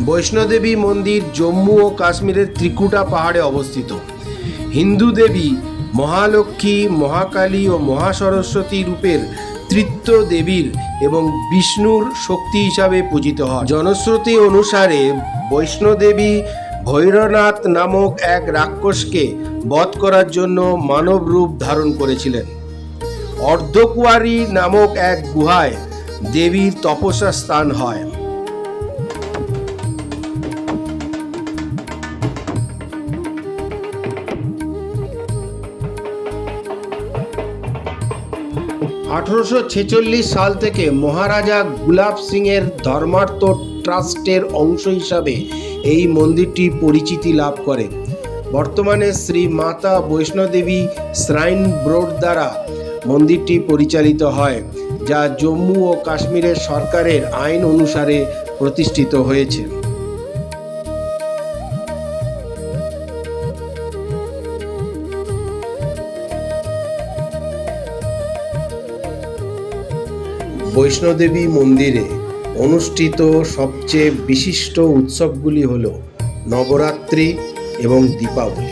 বৈষ্ণোদেবী মন্দির জম্মু ও কাশ্মীরের ত্রিকুটা পাহাড়ে অবস্থিত। হিন্দু দেবী মহালক্ষ্মী, মহাকালী ও মহাসরস্বতী রূপের তৃতীয় দেবীর এবং বিষ্ণুর শক্তি হিসাবে পূজিত হয়। জনশ্রুতি অনুসারে বৈষ্ণোদেবী ভৈরনাথ নামক এক রাক্ষসকে বধ করার জন্য মানব রূপ ধারণ করেছিলেন। অর্ধকুয়ারী নামক এক গুহায় দেবীর তপস্যা স্থান হয়। আঠারোশো সাল থেকে মহারাজা গুলাব সিংয়ের ধর্মার্থ ট্রাস্টের অংশ হিসাবে এই মন্দিরটি পরিচিতি লাভ করে। বর্তমানে শ্রী মাতা বৈষ্ণোদেবী শ্রাইন বোর্ড দ্বারা মন্দিরটি পরিচালিত হয়, যা জম্মু ও কাশ্মীরের সরকারের আইন অনুসারে প্রতিষ্ঠিত হয়েছে। বৈষ্ণোদেবী মন্দিরে অনুষ্ঠিত সবচেয়ে বিশিষ্ট উৎসবগুলি হল নবরাত্রি এবং দীপাবলি।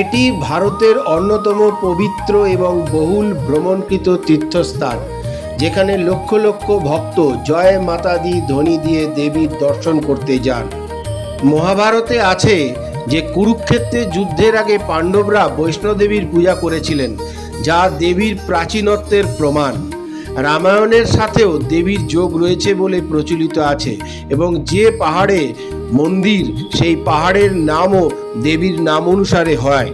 এটি ভারতের অন্যতম পবিত্র এবং বহুল ভ্রমণকৃত তীর্থস্থান, যেখানে লক্ষ লক্ষ ভক্ত জয় মাতা দি ধ্বনি দিয়ে দেবীর দর্শন করতে যান। মহাভারতে আছে যে কুরুক্ষেত্রে যুদ্ধের আগে পাণ্ডবরা বৈষ্ণোদেবীর পূজা করেছিলেন, যা দেবীর প্রাচীনত্বের প্রমাণ। রামায়ণের সাথেও দেবীর যোগ রয়েছে বলে প্রচলিত আছে, এবং যে পাহাড়ে মন্দির সেই পাহাড়ের নামও দেবীর নাম অনুসারে হয়।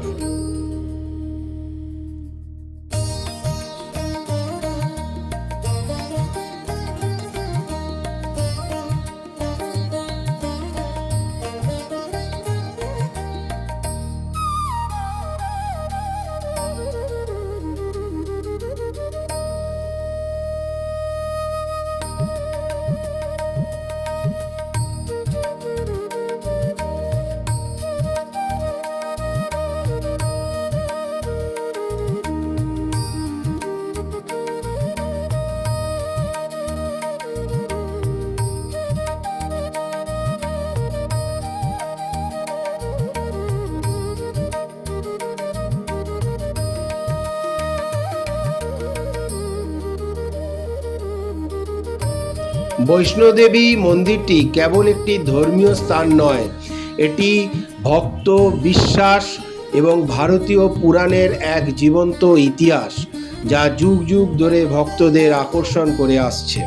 বৈষ্ণোদেবী মন্দিরটি কেবল একটি ধর্মীয় স্থান নয়, এটি ভক্ত, বিশ্বাস এবং ভারতীয় পুরাণের এক জীবন্ত ইতিহাস, যা যুগ যুগ ধরে ভক্তদের আকর্ষণ করে আসছে।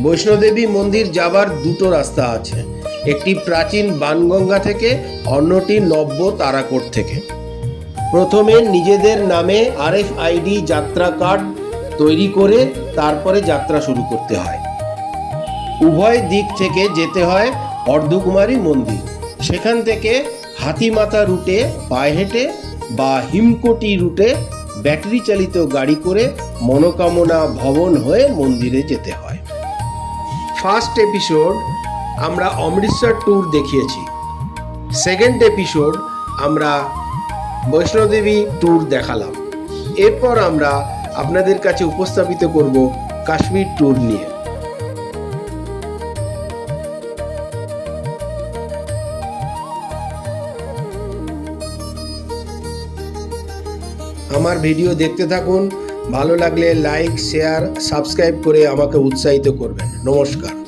বৈষ্ণোদেবী মন্দির যাবার দুটো রাস্তা আছে, একটি প্রাচীন বানগঙ্গা থেকে, অন্যটি নব্য তারাকোট থেকে। প্রথমে নিজেদের নামে RFID যাত্রা কার্ড তৈরি করে তারপরে যাত্রা শুরু করতে হয়। উভয় দিক থেকে যেতে হয় অর্ধকুমারী মন্দির। সেখান থেকে হাতিমাথা রুটে পায়ে হেঁটে বা হিমকোটি রুটে ব্যাটারি চালিত গাড়ি করে মনোকামনা ভবন হয়ে মন্দিরে যেতে হয়। ফার্স্ট এপিসোড আমরা অমৃতসর ট্যুর দেখিয়েছি। সেকেন্ড এপিসোড আমরা বৈষ্ণোদেবী ট্যুর দেখালাম। এরপর আমরা আপনাদের কাছে উপস্থাপিত করব কাশ্মীর ট্যুর নিয়ে। আমার ভিডিও দেখতে থাকুন, ভালো লাগলে লাইক, শেয়ার, সাবস্ক্রাইব করে আমাকে উৎসাহিত করবেন। নমস্কার।